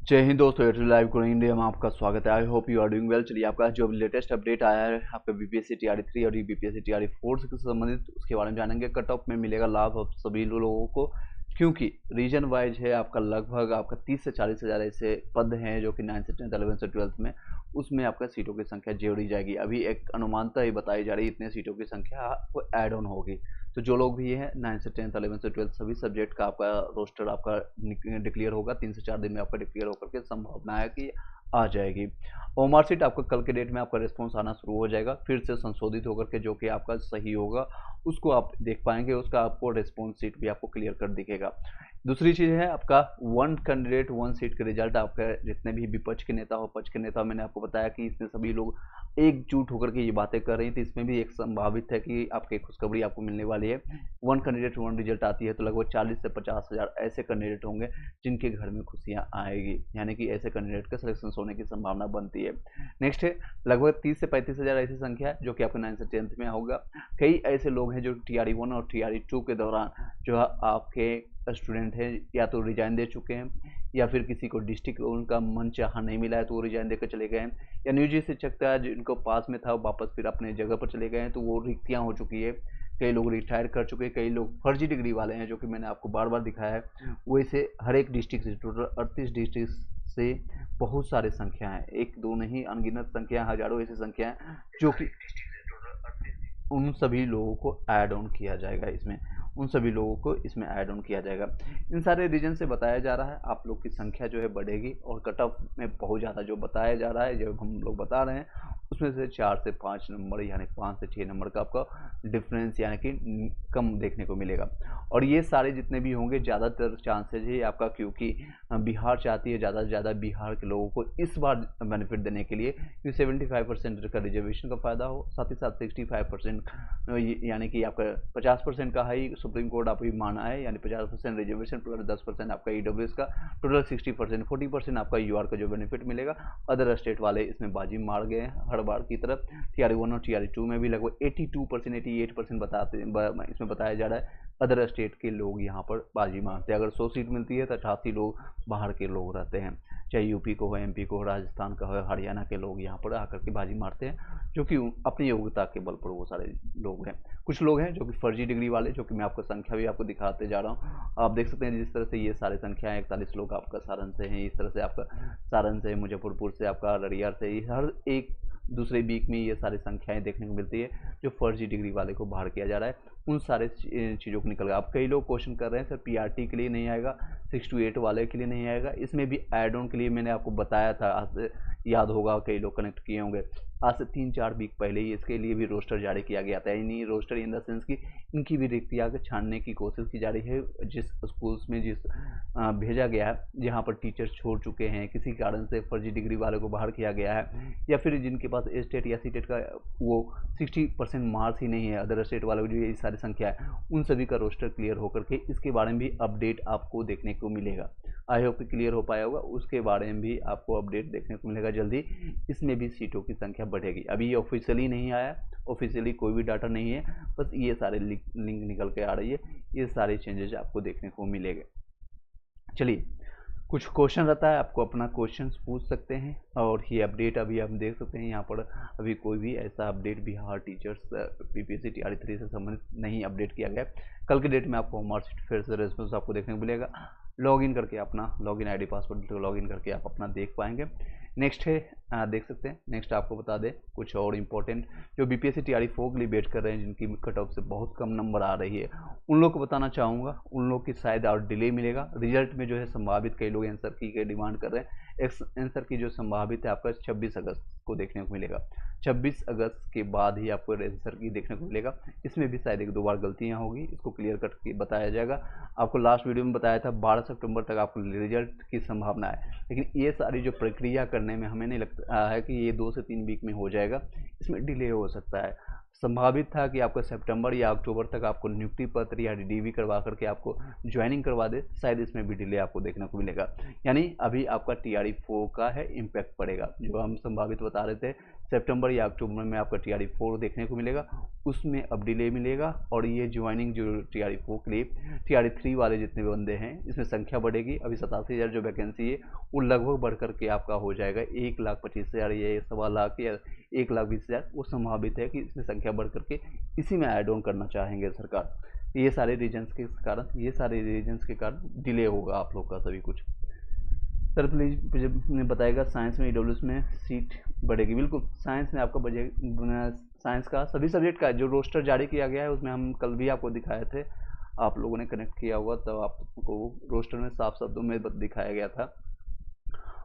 जय हिंद दोस्तों, Airtel live को इंडिया में आपका स्वागत है। I hope you are doing well. चलिए, आपका जो लेटेस्ट अपडेट आया है आपका बीपीएससी टीआरई 3 और बीपीएससी टीआरई 4 से संबंधित, उसके बारे में जानेंगे। कट ऑफ में मिलेगा लाभ अब सभी लोगों को, क्योंकि रीजन वाइज है आपका लगभग आपका 30 से 40 हज़ार ऐसे पद हैं जो कि 9 से 10 11 से 12 में, उसमें आपका सीटों की संख्या जोड़ी जाएगी। अभी एक अनुमानता ही बताई जा रही है, इतने सीटों की संख्या वो ऐड ऑन होगी। तो जो लोग भी हैं 9 से 10 11 से 12 सभी सब्जेक्ट का आपका रोस्टर आपका डिक्लेयर होगा। 3 से 4 दिन में आपका डिक्लेयर होकर के संभावना है कि आ जाएगी। और मार्कशीट आपका कल के डेट में आपका रिस्पॉन्स आना शुरू हो जाएगा, फिर से संशोधित होकर के, जो कि आपका सही होगा उसको आप देख पाएंगे। उसका आपको रिस्पॉन्स सीट भी आपको क्लियर कर दिखेगा। दूसरी चीज़ है आपका वन कैंडिडेट वन सीट के रिजल्ट। आपका जितने भी विपक्ष के नेता हो, पक्ष के नेता, मैंने आपको बताया कि इसमें सभी लोग एकजुट होकर के ये बातें कर रही थी। इसमें भी एक संभावित है कि आपकी खुशखबरी आपको मिलने वाली है। वन कैंडिडेट वन रिजल्ट आती है तो लगभग 40 से 50 हज़ार ऐसे कैंडिडेट होंगे जिनके घर में खुशियां आएगी, यानी कि ऐसे कैंडिडेट का सिलेक्शन होने की संभावना बनती है। नेक्स्ट है लगभग 30 से 35 हज़ार ऐसी संख्या है जो कि आपके 9 से 10th में होगा। कई ऐसे लोग हैं जो टीआरई 1 और टीआरई 2 के दौरान जो आपके स्टूडेंट हैं, या तो रिजाइन दे चुके हैं, या फिर किसी को डिस्ट्रिक्ट उनका मन चाहा नहीं मिला है तो वो रिजाइन देकर चले गए हैं, या नियोजित शिक्षक था जिनको पास में था वापस फिर अपने जगह पर चले गए हैं, तो वो रिक्तियां हो चुकी है। कई लोग रिटायर कर चुके हैं, कई लोग फर्जी डिग्री वाले हैं, जो कि मैंने आपको बार बार दिखाया है। वैसे हर एक डिस्ट्रिक्ट से, टोटल 38 डिस्ट्रिक्ट से बहुत सारे संख्या है, एक दो नहीं, अनगिनत संख्या, हजारों ऐसी संख्या है जो कि उन सभी लोगों को ऐड ऑन किया जाएगा इसमें। उन सभी लोगों को इसमें ऐड ऑन किया जाएगा। इन सारे रीजन से बताया जा रहा है आप लोग की संख्या जो है बढ़ेगी, और कट ऑफ में बहुत ज़्यादा जो बताया जा रहा है, जो हम लोग बता रहे हैं, उसमें से 4 से 5 नंबर यानी 5 से 6 नंबर का आपका डिफरेंस यानी कि कम देखने को मिलेगा। और ये सारे जितने भी होंगे ज़्यादातर चांसेज है आपका, क्योंकि बिहार चाहती है ज़्यादा से ज़्यादा बिहार के लोगों को इस बार बेनिफिट देने के लिए कि 75% का रिजर्वेशन का फ़ायदा हो, साथ ही साथ 65% यानी कि आपका 50% का हाई सुप्रीम कोर्ट आप भी माना है, यानी 50% रिजर्वेशन प्लस 10% आपका ईडब्ल्यूएस का, टोटल 60%, 40% आपका यूआर का जो बेनिफिट मिलेगा। अदर स्टेट वाले इसमें बाजी मार गए हैं हर बार की तरफ। टीआरई 1 और टीआरई 2 में भी लगभग 82% 88% इसमें बताया जा रहा है अदर स्टेट के लोग यहाँ पर बाजी मारते हैं। अगर 100 सीट मिलती है तो 88 लोग बाहर के लोग रहते हैं, चाहे यूपी को हो, एमपी को हो, राजस्थान का हो, हरियाणा के लोग यहाँ पर आकर के बाजी मारते हैं, जो कि अपनी योग्यता के बल पर वो सारे लोग हैं। कुछ लोग हैं जो कि फर्जी डिग्री वाले, जो कि मैं आपको संख्या भी आपको दिखाते जा रहा हूँ। आप देख सकते हैं जिस तरह से ये सारे संख्याएं, 41 लोग आपका सारण से हैं, इस तरह से आपका सारण से, मुजफ्फरपुर से, आपका अररिया से, हर एक दूसरे वीक में ये सारी संख्याएं देखने को मिलती है जो फर्जी डिग्री वाले को बाहर किया जा रहा है। उन सारे चीज़ों को निकल गया। अब कई लोग क्वेश्चन कर रहे हैं सर पीआरटी के लिए नहीं आएगा, 6 to 8 वाले के लिए नहीं आएगा। इसमें भी एड ऑन के लिए मैंने आपको बताया था, आज याद होगा, कई लोग कनेक्ट किए होंगे। आज से 3-4 वीक पहले ही इसके लिए भी रोस्टर जारी किया गया था। यानी रोस्टर इन द सेंस की इनकी भी रिक्तियाँ छानने की कोशिश की जा रही है। जिस स्कूल्स में भेजा गया है, जहाँ पर टीचर छोड़ चुके हैं, किसी कारण से फर्जी डिग्री वाले को बाहर किया गया है, या फिर जिनके पास स्टेट या सीटेट का वो 60% मार्क्स ही नहीं है, अदर स्टेट वालों की जो ये सारी संख्या है, उन सभी का रोस्टर क्लियर होकर के इसके बारे में भी अपडेट आपको देखने को मिलेगा। आई होप कि क्लियर हो पाया होगा। उसके बारे में भी आपको अपडेट देखने को मिलेगा जल्दी। इसमें भी सीटों की संख्या बढ़ेगी। अभी ये ऑफिशियली नहीं आया, ऑफिशियली कोई भी डाटा नहीं है, बस ये सारे लिंक निकल के आ रही है, ये सारे चेंजेस आपको देखने को मिलेंगे। चलिए, कुछ क्वेश्चन रहता है, आपको अपना क्वेश्चन पूछ सकते हैं। और ये अपडेट अभी आप देख सकते हैं यहाँ पर, अभी कोई भी ऐसा update Bihar teachers BPSC TRE 3 से संबंधित नहीं अपडेट किया गया। कल के डेट में आपको मार्कशीट फिर से रेस्पॉन्स आपको देखने को मिलेगा। लॉगिन करके अपना लॉगिन आईडी पासवर्ड लॉगिन करके आप अपना देख पाएंगे। नेक्स्ट है देख सकते हैं। नेक्स्ट आपको बता दें कुछ और इम्पोर्टेंट, जो बीपीएससी टीआरई 4 के लिए वेट कर रहे हैं, जिनकी कट ऑफ से बहुत कम नंबर आ रही है, उन लोग को बताना चाहूँगा, उन लोग की शायद और डिले मिलेगा। रिजल्ट में जो है संभावित, कई लोग आंसर की के डिमांड कर रहे हैं। आंसर की जो संभावित है आपका 26 अगस्त को देखने को मिलेगा। 26 अगस्त के बाद ही आपको आंसर की देखने को मिलेगा। इसमें भी शायद 1-2 बार गलतियाँ होगी, इसको क्लियर कट के बताया जाएगा। आपको लास्ट वीडियो में बताया था 12 सितंबर तक आपको रिजल्ट की संभावना है, लेकिन ये सारी जो प्रक्रिया करने में हमें नहीं लगता है कि ये 2 से 3 वीक में हो जाएगा। इसमें डिले हो सकता है। संभावित था कि आपको सितंबर या अक्टूबर तक आपको नियुक्ति पत्र या डीवी करवा करके आपको ज्वाइनिंग करवा दे, शायद इसमें भी डिले आपको देखने को मिलेगा। यानी अभी आपका टीआरई 4 का है इम्पैक्ट पड़ेगा। जो हम संभावित बता रहे थे सितंबर या अक्टूबर में आपका TRE4 देखने को मिलेगा, उसमें अब डिले मिलेगा। और ये ज्वाइनिंग जो TRE4 के लिए TRE3 वाले जितने भी बंदे हैं इसमें संख्या बढ़ेगी। अभी 87,000 जो वैकेंसी है वो लगभग बढ़ करके आपका हो जाएगा 1,25,000 या 1,00,000 या 1,20,000। वो संभावित है कि इसमें संख्या बढ़ करके इसी में ऐड ऑन करना चाहेंगे सरकार। ये सारे रीजन्स के कारण डिले होगा आप लोग का सभी कुछ। सर प्लीज बताएगा साइंस में EWS में सीट बढ़ेगी? बिल्कुल, साइंस में आपका बजट साइंस का सभी सब्जेक्ट का जो रोस्टर जारी किया गया है उसमें हम कल भी आपको दिखाए थे, आप लोगों ने कनेक्ट किया हुआ तो आपको रोस्टर में साफ शब्दों में दिखाया गया था,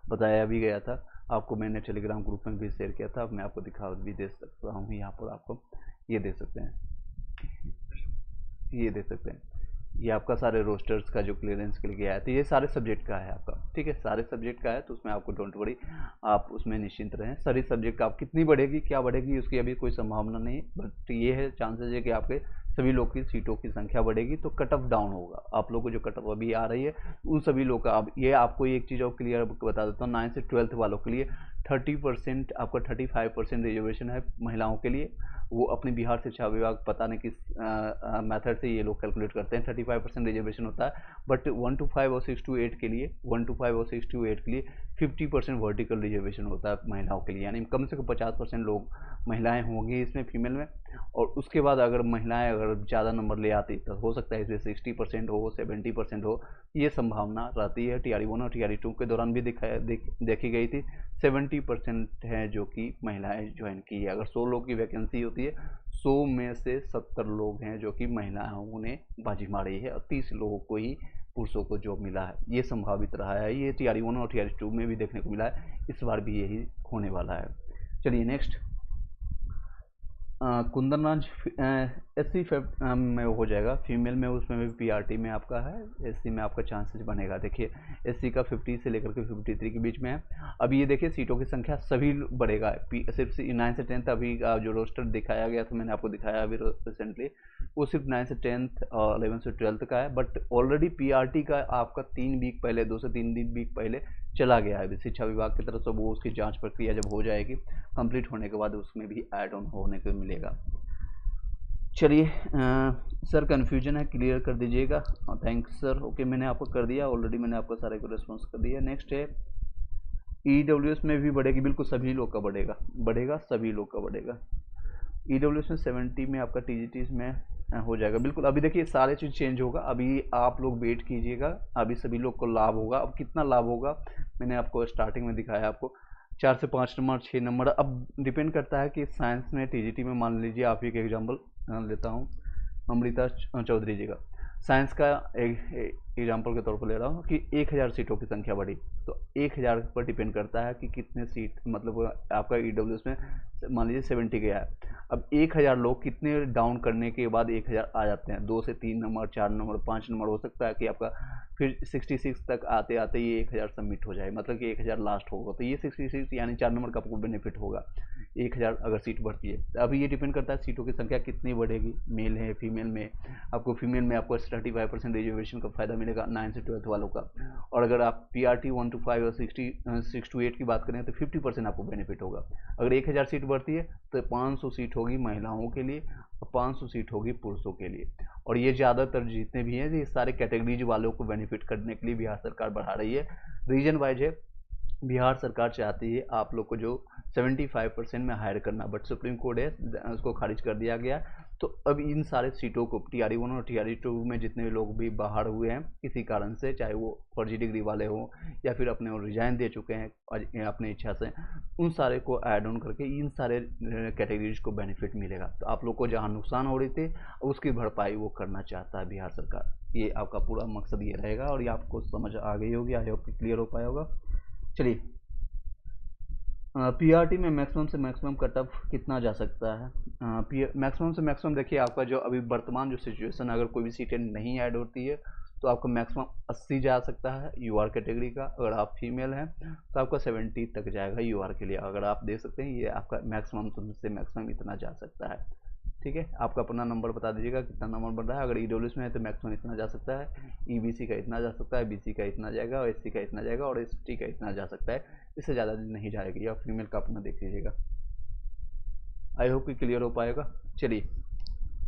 बताया भी गया था आपको। मैंने टेलीग्राम ग्रुप में भी शेयर किया था। अब मैं आपको दिखा भी दे सकता हूँ यहाँ पर, आपको ये दे सकते हैं, ये दे सकते हैं। ये आपका सारे रोस्टर्स का जो क्लियरेंस के लिए गया है तो ये सारे सब्जेक्ट का है आपका, ठीक है, सारे सब्जेक्ट का है तो उसमें आपको डोंट वरी, आप उसमें निश्चिंत रहें। सारी सब्जेक्ट का आप कितनी बढ़ेगी क्या बढ़ेगी उसकी अभी कोई संभावना नहीं, बट ये है चांसेस है कि आपके सभी लोग की सीटों की संख्या बढ़ेगी तो कट ऑफ डाउन होगा। आप लोगों को जो कट ऑफ अभी आ रही है उन सभी लोग का, अब ये आपको एक चीज़ और क्लियर बता देता हूँ, 9 से 12th वालों के लिए 30% आपका 35% रिजर्वेशन है महिलाओं के लिए। वो अपने बिहार शिक्षा विभाग पता नहीं किस मेथड से ये लोग कैलकुलेट करते हैं, 35% रिजर्वेशन होता है। बट 1 to 5 और 6 to 8 के लिए 1 to 5 और 6 to 8 के लिए 50% वर्टिकल रिजर्वेशन होता है महिलाओं के लिए, यानी कम से कम 50% लोग महिलाएं होंगी इसमें फीमेल में। और उसके बाद अगर महिलाएं अगर ज़्यादा नंबर ले आती तो हो सकता है इसमें 60% हो, 70% हो, ये संभावना रहती है। TRE1 और TRE2 के दौरान भी देखी गई थी 70% है जो कि महिलाएं ज्वाइन की है। अगर 100 लोग की वैकेंसी होती है 100 में से 70 लोग हैं जो कि महिलाओं ने बाजी मारी है और 30 लोगों को ही पुरुषों को जॉब मिला है। ये संभावित रहा है, ये TRE1 और TRE2 में भी देखने को मिला है, इस बार भी यही होने वाला है। चलिए नेक्स्ट, कुंदनराज SC में हो जाएगा, फीमेल में उसमें भी PRT में आपका है, SC में आपका चांसेस बनेगा। देखिए SC का 50 से लेकर के 53 के बीच में है। अब ये देखिए सीटों की संख्या सभी बढ़ेगा, सिर्फ 9 से 10th अभी जो रोस्टर दिखाया गया था मैंने आपको दिखाया अभी रिसेंटली, वो सिर्फ 9 से 10th और 11 से 12th का है। बट ऑलरेडी PRT का आपका 3 वीक पहले, 2 से 3 वीक पहले चला गया है शिक्षा विभाग की तरफ से। वो उसकी जांच प्रक्रिया जब हो जाएगी कंप्लीट होने के बाद उसमें भी ऐड ऑन होने को मिलेगा। चलिए सर कन्फ्यूजन है क्लियर कर दीजिएगा। थैंक्स सर, ओके मैंने आपको कर दिया ऑलरेडी, मैंने आपको सारे को रिस्पॉन्स कर दिया। नेक्स्ट है EWS में भी बढ़ेगी, बिल्कुल सभी लोग का बढ़ेगा सभी लोग का बढ़ेगा। EWS में 70 में आपका TGT में हो जाएगा, बिल्कुल। अभी देखिए सारे चीज़ चेंज होगा, अभी आप लोग वेट कीजिएगा, अभी सभी लोग को लाभ होगा। अब कितना लाभ होगा मैंने आपको स्टार्टिंग में दिखाया, आपको 4 से 5 नंबर 6 नंबर, अब डिपेंड करता है कि साइंस में TGT में मान लीजिए आप एक एग्जाम्पल लेता हूँ, अमृता चौधरी जी का साइंस का एक एग्जाम्पल के तौर पर ले रहा हूँ कि 1000 सीटों की संख्या बढ़ी, तो 1000 पर डिपेंड करता है कि कितने सीट, मतलब आपका EWS में मान लीजिए 70 गया है। अब 1000 लोग कितने डाउन करने के बाद 1000 आ जाते हैं, 2 से 3 नंबर 4 नंबर 5 नंबर, हो सकता है कि आपका फिर 66 तक आते आते ये 1000 सबमिट हो जाए, मतलब कि 1000 लास्ट होगा, तो ये 66 यानी 4 नंबर का आपको बेनिफिट होगा 1000 अगर सीट बढ़ती है। तो अभी ये डिपेंड करता है सीटों की संख्या कितनी बढ़ेगी, मेल है फीमेल में। आपको फीमेल में आपको 35% रिजर्वेशन का फायदा मिलेगा 9 से 12th वालों का। और अगर आप PRT 1 to 5 और 6 to 8 की बात करें तो 50% आपको बेनिफिट होगा। अगर 1000 सीट बढ़ती है तो 500 सीट होगी महिलाओं के लिए और 500 सीट होगी पुरुषों के लिए। और ये ज़्यादातर जितने भी हैं ये सारे कैटेगरीज वालों को बेनिफिट करने के लिए बिहार सरकार बढ़ा रही है। रीजन वाइज है, बिहार सरकार चाहती है आप लोग को जो 75% में हायर करना, बट सुप्रीम कोर्ट है उसको खारिज कर दिया गया। तो अब इन सारे सीटों को TRE1 और TRE2 में जितने भी लोग भी बाहर हुए हैं किसी कारण से, चाहे वो फर्जी डिग्री वाले हों या फिर अपने रिजाइन दे चुके हैं अपनी इच्छा से, उन सारे को ऐड ऑन करके इन सारे कैटेगरीज को बेनिफिट मिलेगा। तो आप लोग को जहाँ नुकसान हो रही थी उसकी भरपाई वो करना चाहता है बिहार सरकार। ये आपका पूरा मकसद ये रहेगा और ये आपको समझ आ गई होगी, आई होप क्लियर हो पाया होगा। चलिए PRT में मैक्सिमम से मैक्सिमम कट ऑफ कितना जा सकता है? मैक्सिमम से मैक्सिमम देखिए आपका जो अभी वर्तमान जो सिचुएशन, अगर कोई भी सीटें नहीं ऐड होती है तो आपका मैक्सिमम 80 जा सकता है UR कैटेगरी का। अगर आप फीमेल हैं तो आपका 70 तक जाएगा UR के लिए। अगर आप देख सकते हैं ये आपका मैक्सिमम से मैक्सिमम इतना जा सकता है, ठीक है। आपका अपना नंबर बता दीजिएगा कितना नंबर बढ़ रहा है। अगर EWS में है तो मैक्सिमम इतना जा सकता है, EBC का इतना जा सकता है, BC का इतना जाएगा और SC का इतना जाएगा और ST का इतना जा सकता है, इससे ज़्यादा नहीं जाएगी। या फीमेल का अपना देख लीजिएगा। आई होप कि क्लियर हो पाएगा। चलिए,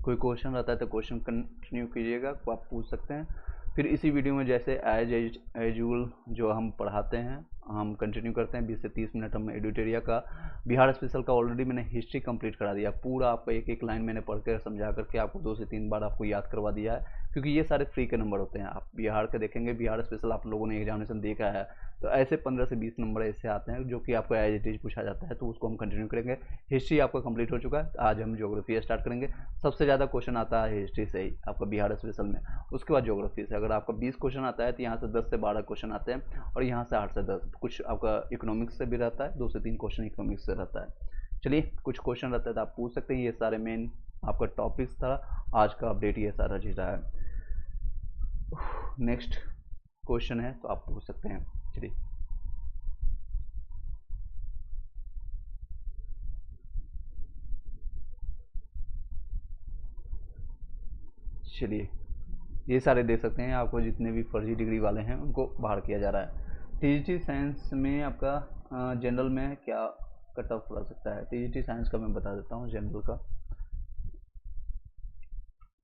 कोई क्वेश्चन रहता है तो क्वेश्चन कंटिन्यू कीजिएगा, आप पूछ सकते हैं। फिर इसी वीडियो में जैसे एज यूजुअल जो हम पढ़ाते हैं हम कंटिन्यू करते हैं। 20 से 30 मिनट हम एडिटोरिया का बिहार स्पेशल का ऑलरेडी मैंने हिस्ट्री कंप्लीट करा दिया पूरा, आपका एक एक लाइन मैंने पढ़ कर समझा करके आपको 2 से 3 बार आपको याद करवा दिया है, क्योंकि ये सारे फ्री के नंबर होते हैं। आप बिहार के देखेंगे, बिहार स्पेशल आप लोगों ने एग्जामिनेशन देखा है, तो ऐसे 15 से 20 नंबर ऐसे आते हैं जो कि आपको एज इट इज पूछा जाता है, तो उसको हम कंटिन्यू करेंगे। हिस्ट्री आपका कंप्लीट हो चुका है, आज हम ज्योग्राफी स्टार्ट करेंगे। सबसे ज़्यादा क्वेश्चन आता है हिस्ट्री से ही आपका बिहार स्पेशल में, उसके बाद ज्योग्राफी से। अगर आपका 20 क्वेश्चन आता है तो यहाँ से 10 से 12 क्वेश्चन आते हैं, और यहाँ से 8 से 10 कुछ आपका इकोनॉमिक्स से भी रहता है, 2 से 3 क्वेश्चन इकोनॉमिक्स से रहता है। चलिए, कुछ क्वेश्चन रहता है तो आप पूछ सकते हैं। ये सारे मेन आपका टॉपिक्स था, आज का अपडेट ये सारा चीज़ रहा है। नेक्स्ट क्वेश्चन है तो आप पूछ सकते हैं। चलिए, ये सारे देख सकते हैं, आपको जितने भी फर्जी डिग्री वाले हैं उनको बाहर किया जा रहा है। टीजीटी साइंस में आपका जनरल में क्या कट ऑफ रह सकता है, टीजीटी साइंस का मैं बता देता हूँ जनरल का।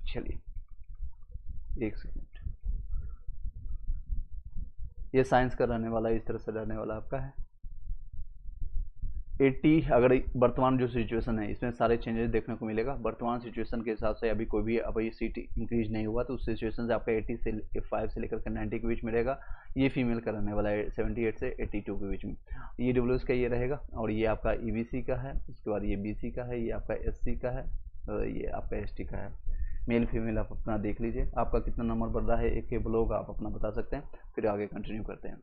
चलिए एक सेकेंड, ये साइंस का रहने वाला है, इस तरह से रहने वाला आपका है 80। अगर वर्तमान जो सिचुएशन है इसमें सारे चेंजेस देखने को मिलेगा। वर्तमान सिचुएशन के हिसाब से अभी कोई भी अभी सीट इंक्रीज नहीं हुआ, तो उस सिचुएशन से आपका 80 से 5 से लेकर के 90 के बीच मिलेगा। ये फीमेल का रहने वाला है 78 से 82 के बीच में। ये डब्ल्यूएस का ये रहेगा, और ये आपका ईबीसी का है, उसके बाद ये बीसी का है, ये आपका एससी का है, और ये आपका एसटी का है। मेल फीमेल आप अपना देख लीजिए, आपका कितना नंबर बढ़ रहा है एक के ब्लॉग आप अपना बता सकते हैं, फिर आगे कंटिन्यू करते हैं।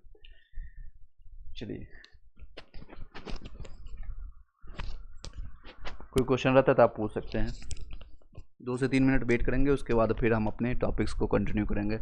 चलिए, कोई क्वेश्चन रहता है तो आप पूछ सकते हैं। 2 से 3 मिनट वेट करेंगे, उसके बाद फिर हम अपने टॉपिक्स को कंटिन्यू करेंगे।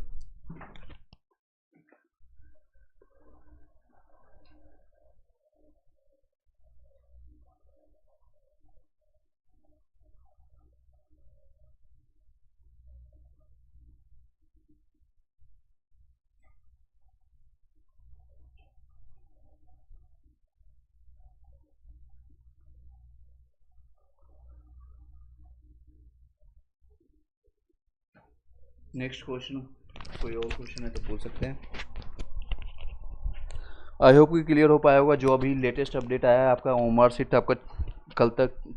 नेक्स्ट क्वेश्चन, कोई और क्वेश्चन है तो पूछ सकते हैं। आई होप कि क्लियर हो पाया होगा। जो अभी लेटेस्ट अपडेट आया है आपका मार्कशीट आपका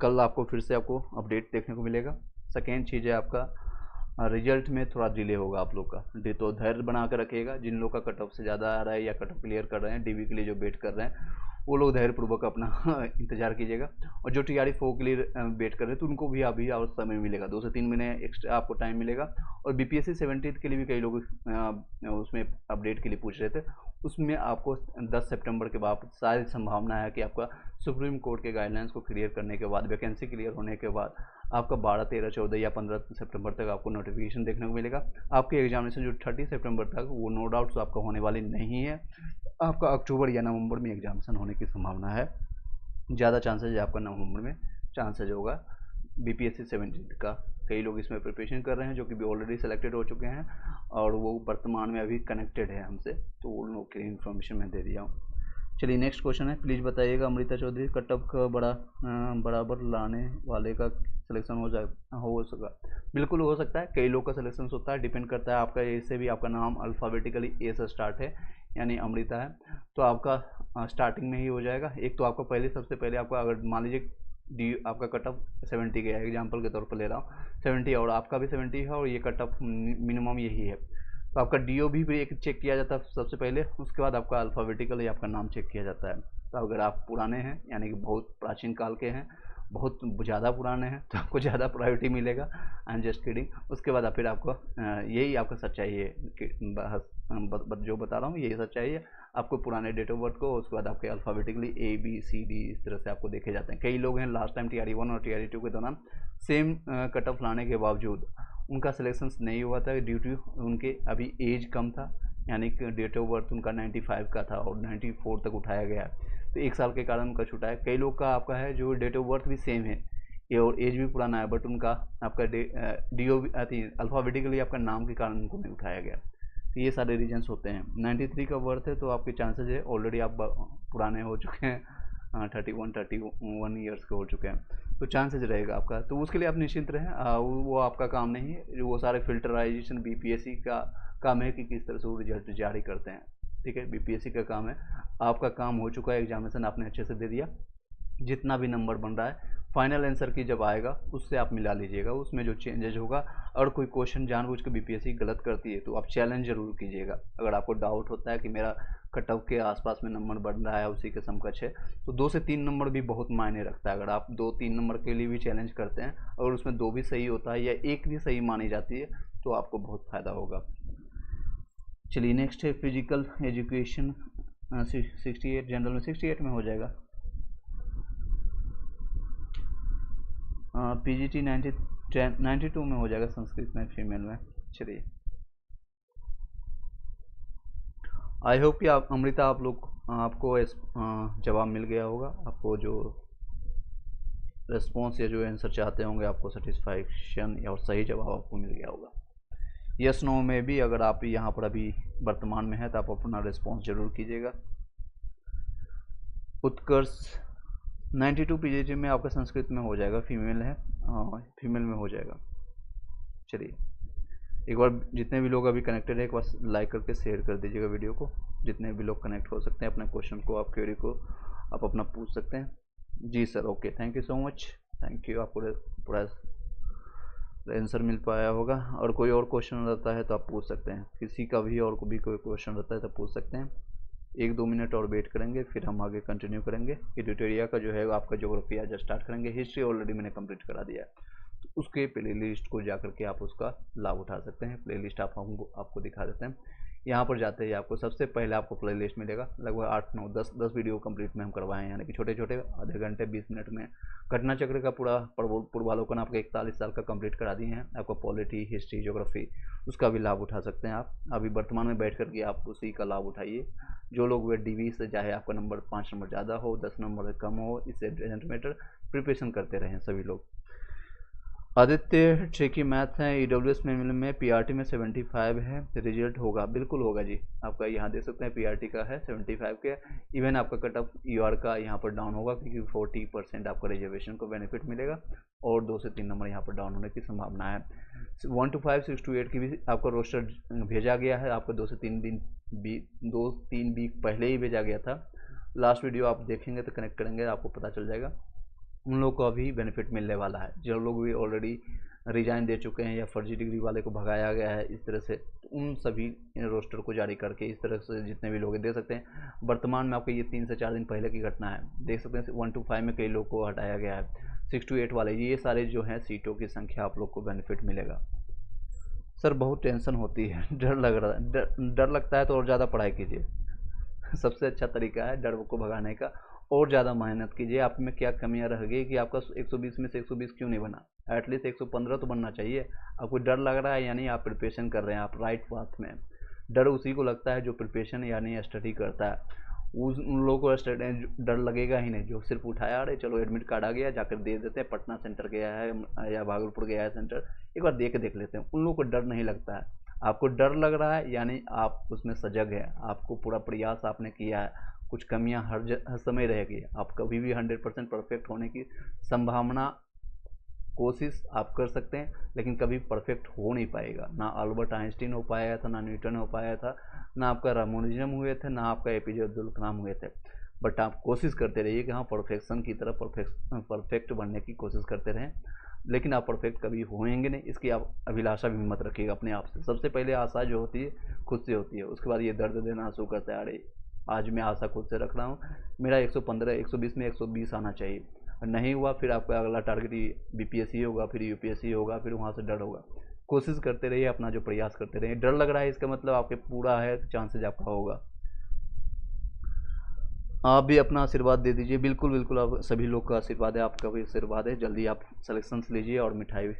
कल आपको फिर से आपको अपडेट देखने को मिलेगा। सेकेंड चीज़ है आपका रिजल्ट में थोड़ा डिले होगा आप लोग का, तो धैर्य बना कर रखिएगा। जिन लोग का कट ऑफ से ज़्यादा आ रहा है या कट ऑफ क्लियर कर रहे हैं, डीबी के लिए जो वेट कर रहे हैं, वो लोग धैर्यपूर्वक अपना इंतजार कीजिएगा। और जो टीआरई 4 के लिए वेट कर रहे हैं तो उनको भी अभी और समय मिलेगा, 2 से 3 महीने एक्स्ट्रा आपको टाइम मिलेगा। और बीपीएससी 70 के लिए भी कई लोग उसमें अपडेट के लिए पूछ रहे थे, उसमें आपको 10 सितंबर के बाद सारी संभावना है कि आपका सुप्रीम कोर्ट के गाइडलाइंस को क्लियर करने के बाद, वैकेंसी क्लियर होने के बाद आपका 12, 13, 14 या 15 सितंबर तक आपको नोटिफिकेशन देखने को मिलेगा। आपकी एग्जामिनेशन जो 30 सितंबर तक वो नो डाउट आपका होने वाली नहीं है, आपका अक्टूबर या नवंबर में एग्जामिनेशन होने की संभावना है। ज़्यादा चांसेज है आपका नवंबर में चांसेज होगा बीपीएससी 70 का। कई लोग इसमें प्रिपरेशन कर रहे हैं जो कि भी ऑलरेडी सेलेक्टेड हो चुके हैं, और वो वर्तमान में अभी कनेक्टेड है हमसे, तो उन लोग की इन्फॉर्मेशन मैं दे दिया हूँ। चलिए, नेक्स्ट क्वेश्चन है, प्लीज़ बताइएगा अमृता चौधरी, कट ऑफ का बराबर लाने वाले का सिलेक्शन हो सका? बिल्कुल हो सकता है, कई लोग का सिलेक्शन होता है, डिपेंड करता है आपका ए से भी आपका नाम अल्फ़ाबेटिकली ए से स्टार्ट है, यानी अमृता है, तो आपका स्टार्टिंग में ही हो जाएगा। एक तो आपका सबसे पहले आपका अगर मान लीजिए डी आपका कट ऑफ 70 गया है, एग्जाम्पल के तौर पर ले रहा हूँ 70, और आपका भी 70 है, और ये कट ऑफ मिनिमम यही है, तो आपका डीओ भी एक चेक किया जाता है सबसे पहले, उसके बाद आपका अल्फ़ाबेटिकली आपका नाम चेक किया जाता है। तो अगर आप पुराने हैं, यानी कि बहुत प्राचीन काल के हैं, बहुत ज़्यादा पुराने हैं, तो आपको ज़्यादा प्रायोरिटी मिलेगा। I am just kidding. उसके बाद फिर आपको यही आपका सच्चाई है कि जो बता रहा हूँ यही सच्चाई है। आपको पुराने डेट ऑफ बर्थ को, उसके बाद आपके alphabetically A B C D इस तरह से आपको देखे जाते हैं। कई लोग हैं लास्ट टाइम टीआरई 1 और टीआरई 2 के दौरान सेम कट ऑफ लाने के बावजूद उनका सिलेक्शन नहीं हुआ था, ड्यू टू उनके अभी एज कम था, यानी कि डेट ऑफ बर्थ उनका 95 का था और 94 तक उठाया गया, तो 1 साल के कारण उनका छूटा है। कई लोग का आपका है जो डेट ऑफ बर्थ भी सेम है और एज भी पुराना है, बट उनका आपका डीओ अल्फ़ाबेटिकली आपका नाम के कारण उनको नहीं उठाया गया। तो ये सारे रीजन्स होते हैं। 93 का बर्थ है तो आपके चांसेज है ऑलरेडी आप पुराने हो चुके हैं, 31 ईयर्स के हो चुके हैं, तो चांसेस रहेगा आपका। तो उसके लिए आप निश्चिंत रहें, वो आपका काम नहीं है। वो सारे फिल्टराइजेशन बीपीएससी का काम है कि किस तरह से वो रिजल्ट जारी करते हैं, ठीक है, बीपीएससी का काम है। आपका काम हो चुका है, एग्जामिनेशन आपने अच्छे से दे दिया, जितना भी नंबर बन रहा है फाइनल आंसर की जब आएगा उससे आप मिला लीजिएगा, उसमें जो चेंजेज होगा। और कोई क्वेश्चन जानबूझ के बीपीएससी गलत करती है तो आप चैलेंज जरूर कीजिएगा। अगर आपको डाउट होता है कि मेरा कट ऑफ के आसपास में नंबर बन रहा है, उसी के समकक्ष है, तो 2 से 3 नंबर भी बहुत मायने रखता है। अगर आप 2-3 नंबर के लिए भी चैलेंज करते हैं, अगर उसमें 2 भी सही होता है या 1 भी सही मानी जाती है तो आपको बहुत फ़ायदा होगा। चलिए नेक्स्ट है फिजिकल एजुकेशन 68, जनरल में 68 में हो जाएगा। पीजीटी 92 में हो जाएगा, संस्कृत में फीमेल में। चलिए आई होप कि आप अमृता आपको जवाब मिल गया होगा। आपको जो रिस्पॉन्स या जो आंसर चाहते होंगे आपको सेटिस्फैक्शन या सही जवाब आपको मिल गया होगा। यस नो में भी अगर आप यहाँ पर अभी वर्तमान में है तो आप अपना रिस्पॉन्स जरूर कीजिएगा। उत्कर्ष 92 पीजीटी में आपका संस्कृत में हो जाएगा, फीमेल है, फीमेल में हो जाएगा। चलिए एक बार जितने भी लोग अभी कनेक्टेड है एक बार लाइक करके शेयर कर दीजिएगा वीडियो को। जितने भी लोग कनेक्ट हो सकते हैं अपने क्वेश्चन को, आप क्वेरी को आप अपना पूछ सकते हैं। जी sir, okay, thank you so much, thank you. आपको पूरा आंसर मिल पाया होगा। और कोई और क्वेश्चन रहता है तो आप पूछ सकते हैं, किसी का भी और भी कोई क्वेश्चन रहता है तो पूछ सकते हैं। 1-2 मिनट और वेट करेंगे फिर हम आगे कंटिन्यू करेंगे। एडिटोरिया का जो है आपका ज्योग्राफी आज स्टार्ट करेंगे। हिस्ट्री ऑलरेडी मैंने कंप्लीट करा दिया है, तो उसके प्ले लिस्ट को जा करके आप उसका लाभ उठा सकते हैं। प्ले लिस्ट आपको दिखा देते हैं। यहाँ पर जाते ही आपको सबसे पहले आपको प्ले लिस्ट मिलेगा। लगभग 8-9-10 वीडियो कंप्लीट में हम करवाए हैं, यानी कि छोटे छोटे आधे घंटे 20 मिनट में घटना चक्र का पूरा पूर्वालोकन आपका 41 साल का कंप्लीट करा दिए हैं। आपको पॉलिटी, हिस्ट्री, ज्योग्राफी उसका भी लाभ उठा सकते हैं। आप अभी वर्तमान में बैठ करके आप उसी का लाभ उठाइए। जो लोग वे डीवी से चाहे आपका नंबर 5 नंबर ज़्यादा हो, 10 नंबर कम हो, इससे डजेंट मैटर, प्रिपरेशन करते रहें सभी लोग। आदित्य ट्रिकी मैथ है, ईडब्ल्यूएस में पीआरटी में 75 है, रिजल्ट होगा, बिल्कुल होगा जी। आपका यहाँ देख सकते हैं पीआरटी का है 75 के। इवन आपका कट ऑफ यूआर का यहाँ पर डाउन होगा क्योंकि 40% आपका रिजर्वेशन को बेनिफिट मिलेगा और 2 से 3 नंबर यहाँ पर डाउन होने की संभावना है। 1 to 5, 6 to 8 की भी आपका रोस्टर भेजा गया है। आपको 2 से 3 वीक पहले ही भेजा गया था। लास्ट वीडियो आप देखेंगे तो कनेक्ट करेंगे, आपको पता चल जाएगा। उन लोगों को अभी बेनिफिट मिलने वाला है जो लोग भी ऑलरेडी रिजाइन दे चुके हैं या फर्जी डिग्री वाले को भगाया गया है इस तरह से, तो उन सभी रोस्टर को जारी करके इस तरह से जितने भी लोग देख सकते हैं। वर्तमान में आपको ये 3 से 4 दिन पहले की घटना है, देख सकते हैं 1 to 5 में कई लोग को हटाया गया है। 6 to 8 वाले ये सारे जो हैं सीटों की संख्या आप लोग को बेनिफिट मिलेगा। सर बहुत टेंशन होती है, डर लग रहा है, डर लगता है तो और ज़्यादा पढ़ाई कीजिए। सबसे अच्छा तरीका है डर को भगाने का, और ज़्यादा मेहनत कीजिए। आप में क्या कमियां रह गई कि आपका 120 में से 120 क्यों नहीं बना, एटलीस्ट 115 तो बनना चाहिए। आपको डर लग रहा है यानी आप प्रिपरेशन कर रहे हैं, आप राइट पाथ में। डर उसी को लगता है जो प्रिपरेशन यानी स्टडी करता है। उन लोगों को डर लगेगा ही नहीं जो सिर्फ उठाया, अरे चलो एडमिट कार्ड आ गया जाकर दे देते हैं, पटना सेंटर गया है या भागलपुर गया है सेंटर, एक बार देख लेते हैं। उन लोगों को डर नहीं लगता है। आपको डर लग रहा है यानी आप उसमें सजग है, आपको पूरा प्रयास आपने किया है। कुछ कमियां हर समय रहेगी, आप कभी भी 100% परफेक्ट होने की संभावना कोशिश आप कर सकते हैं, लेकिन कभी परफेक्ट हो नहीं पाएगा। ना अल्बर्ट आइंस्टीन हो पाया था, ना न्यूटन हो पाया था, ना आपका रामानुजम हुए थे, ना आपका एपीजे अब्दुल कलाम हुए थे। बट आप कोशिश करते रहिए कि हाँ परफेक्शन की तरफ परफेक्ट बनने की कोशिश करते रहें। लेकिन आप परफेक्ट कभी होएंगे नहीं, इसकी आप अभिलाषा भी मत रखिएगा अपने आप से। सबसे पहले आशा जो होती है खुद से होती है, उसके बाद ये दर्द देना शुरू करता है, अरे आज मैं आशा खुद से रख रहा हूँ, मेरा 115 120 में 120 आना चाहिए, नहीं हुआ फिर आपका अगला टारगेट बीपीएससी होगा, फिर यूपीएससी होगा, फिर वहाँ से डर होगा। कोशिश करते रहिए, अपना जो प्रयास करते रहिए। डर लग रहा है इसका मतलब आपके पूरा है, चांसेज आपका होगा। आप भी अपना आशीर्वाद दे दीजिए, बिल्कुल बिल्कुल, आप सभी लोग का आशीर्वाद है, आपका भी आशीर्वाद है। जल्दी आप सिलेक्शंस लीजिए और मिठाई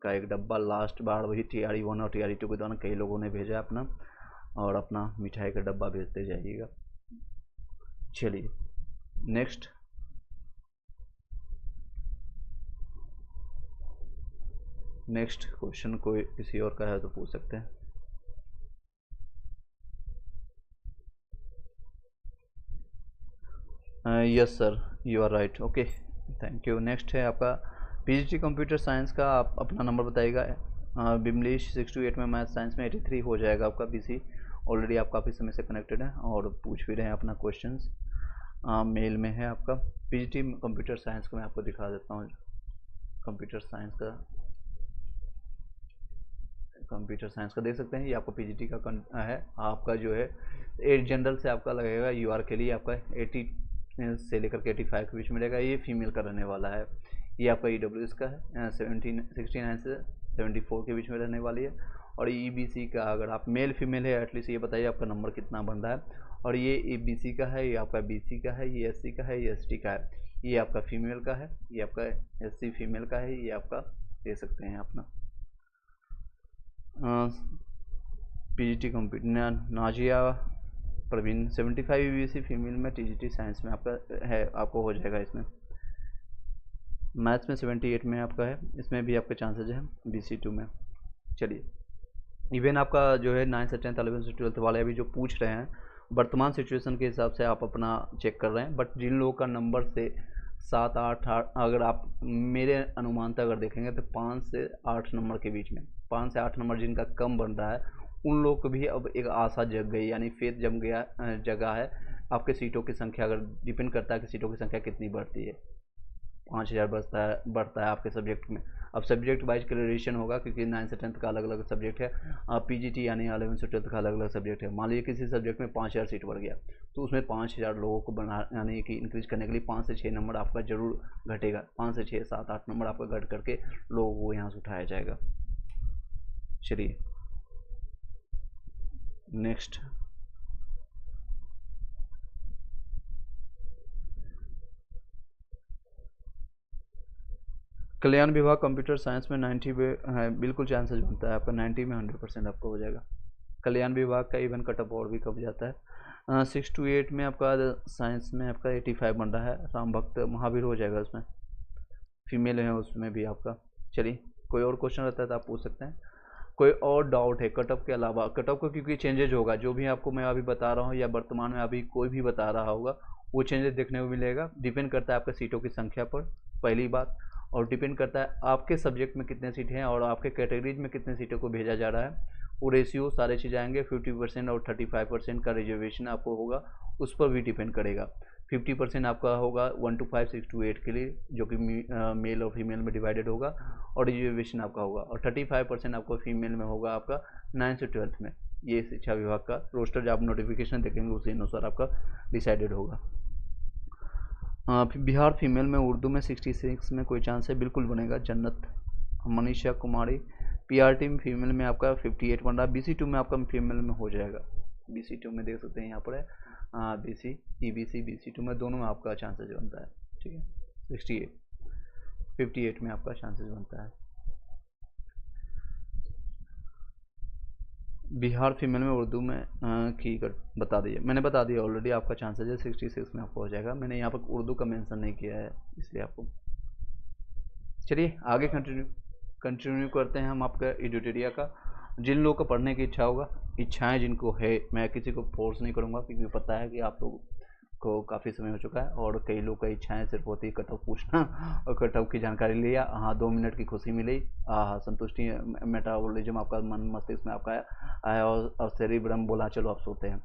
का एक डब्बा, लास्ट बार वही TRE 1 और TRE 2 के दौरान कई लोगों ने भेजा अपना, और अपना मिठाई का डब्बा भेजते जाइएगा। चलिए नेक्स्ट, क्वेश्चन कोई किसी और का है तो पूछ सकते हैं। Yes sir, you are right, okay, thank you. Next है आपका पीजीटी कंप्यूटर साइंस का, आप अपना नंबर बताइएगा। बिमलेश 6 to 8 में मैथ साइंस में 83 हो जाएगा आपका बीसी। ऑलरेडी आप काफ़ी समय से कनेक्टेड हैं और पूछ भी रहे हैं अपना क्वेश्चंस। मेल में है आपका पीजीटी कंप्यूटर साइंस का। मैं आपको दिखा देता हूँ कंप्यूटर साइंस का देख सकते हैं। ये आपका पीजीटी का है। आपका जो है 8 जनरल से आपका लगेगा यूआर के लिए आपका 80 से लेकर के 85 के बीच में रहेगा। ये फीमेल का रहने वाला है। ये आपका ईडब्ल्यूएस का है 69 से 74 के बीच में रहने वाली है। और ईबीसी का अगर आप मेल फीमेल है एटलीस्ट ये बताइए आपका नंबर कितना बन रहा है। और ये ईबीसी का है, ये आपका बीसी का है, ये एससी का है, ये एसटी का है, ये आपका फीमेल का है, ये आपका एससी फीमेल का है, ये आपका दे सकते हैं अपना PGT computer. Nazia Praveen 75 EBC female में टीजीटी साइंस में आपका है, आपको हो जाएगा। इसमें मैथ्स में 78 में आपका है, इसमें भी आपके चांसेज हैं BC2 में। चलिए, इवन आपका जो है 9 से 10th 11 से 12th वाले अभी जो पूछ रहे हैं वर्तमान सिचुएशन के हिसाब से आप अपना चेक कर रहे हैं। बट जिन लोगों का नंबर से 7 8 अगर आप मेरे अनुमान तक अगर देखेंगे तो 5 से 8 नंबर के बीच में, 5 से 8 नंबर जिनका कम बन रहा है उन लोग को भी अब एक आशा जग गई, यानी फेथ जम गया जगह है। आपके सीटों की संख्या अगर डिपेंड करता है कि सीटों की संख्या कितनी बढ़ती है, 5000 बढ़ता है आपके सब्जेक्ट में। अब सब्जेक्ट वाइज क्लियरेशन होगा क्योंकि 9 से 10th का अलग अलग सब्जेक्ट है, पीजीटी यानी 11 से 12th का अलग अलग सब्जेक्ट है। मान लीजिए किसी सब्जेक्ट में 5000 सीट बढ़ गया तो उसमें 5000 लोगों को बना यानी कि इंक्रीज करने के लिए 5 से 6 नंबर आपका जरूर घटेगा। 5 से 6 7 8 नंबर आपका घट करके लोगों को यहाँ से उठाया जाएगा। चलिए नेक्स्ट, कल्याण विभाग कंप्यूटर साइंस में 90 है, बिल्कुल चांसेस बनता है आपका 90 में 100% आपको हो जाएगा। कल्याण विभाग का इवन कट ऑफ और भी कम जाता है। 6 to 8 में आपका साइंस में आपका 85 बन रहा है। राम भक्त महावीर हो जाएगा, उसमें फीमेल है उसमें भी आपका। चलिए, कोई और क्वेश्चन रहता है तो आप पूछ सकते हैं। कोई और डाउट है कट ऑफ के अलावा? कट ऑफ को क्योंकि चेंजेज होगा, जो भी आपको मैं अभी बता रहा हूँ या वर्तमान में अभी कोई भी बता रहा होगा वो चेंजेस देखने को मिलेगा। डिपेंड करता है आपके सीटों की संख्या पर, पहली बात, और डिपेंड करता है आपके सब्जेक्ट में कितने सीट हैं और आपके कैटेगरीज में कितने सीटों को भेजा जा रहा है। वो रेशियो सारे चीज़ आएंगे। 50% और 35% का रिजर्वेशन आपको होगा, उस पर भी डिपेंड करेगा। 50% आपका होगा 1 to 5 6 to 8 के लिए, जो कि मेल और फीमेल में डिवाइडेड होगा, और रिजर्वेशन आपका होगा। और 35% आपको फीमेल में होगा आपका 9 से 12th में। ये शिक्षा विभाग का रोस्टर जब आप नोटिफिकेशन देखेंगे उसी अनुसार आपका डिसाइडेड होगा। बिहार फीमेल में उर्दू में 66 में कोई चांस है? बिल्कुल बनेगा। जन्नत मनीषा कुमारी पीआरटी में फीमेल में आपका 58 बन रहा है। BC2 में आपका फीमेल में हो जाएगा। BC2 में देख सकते हैं यहाँ पर है BC EBC BC2 में दोनों में आपका चांसेस बनता है। ठीक है, 58 में आपका चांसेस बनता है। बिहार फीमेल में उर्दू में की बता दीजिए। मैंने बता दिया ऑलरेडी, आपका चांसेस है 66 में आपको हो जाएगा। मैंने यहाँ पर उर्दू का मेंशन नहीं किया है इसलिए आपको। चलिए आगे कंटिन्यू करते हैं हम आपका एडिटोरिया का। जिन लोगों को पढ़ने की इच्छा होगा, इच्छाएं जिनको है, मैं किसी को फोर्स नहीं करूँगा क्योंकि पता है कि आप लोग को काफ़ी समय हो चुका है और कई लोग का इच्छाएं सिर्फ होती है कट ऑफ पूछना और कट ऑफ की जानकारी लिया, हाँ 2 मिनट की खुशी मिली, हाँ संतुष्टि, मेटाबॉलिज्म आपका मन मस्तिष्क में आपका आया और सेरिब्रम बोला चलो आप सोते हैं।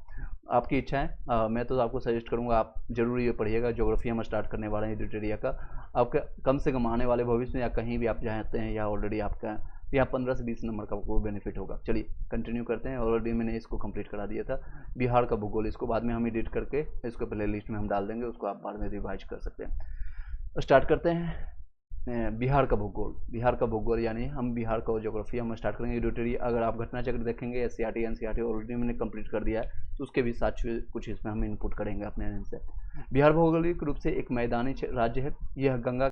आपकी इच्छाएं, मैं तो आपको सजेस्ट करूंगा आप जरूर ये पढ़िएगा। ज्योग्राफी हम स्टार्ट करने वाले हैं एडिटोरिया का। आपका कम से कम आने वाले भविष्य में या कहीं भी आप चाहते हैं या ऑलरेडी आपका यहाँ 15 से 20 नंबर का आपको बेनिफिट होगा। चलिए कंटिन्यू करते हैं। ऑलरेडी मैंने इसको कंप्लीट करा दिया था, बिहार का भूगोल। इसको बाद में हम एडिट करके इसको प्ले लिस्ट में हम डाल देंगे, उसको आप बाद में रिवाइज कर सकते हैं। स्टार्ट करते हैं बिहार का भूगोल। बिहार का भूगोल यानी हम बिहार का ज्योग्राफी हम स्टार्ट करेंगे एडिटोरिया। अगर आप घटना चक्र देखेंगे SCRT NCRT ऑलरेडी मैंने कंप्लीट कर दिया है, तो उसके भी साथ कुछ इसमें हम इनपुट करेंगे अपने एंड से। बिहार भौगोलिक रूप से एक मैदानी राज्य है। यह गंगा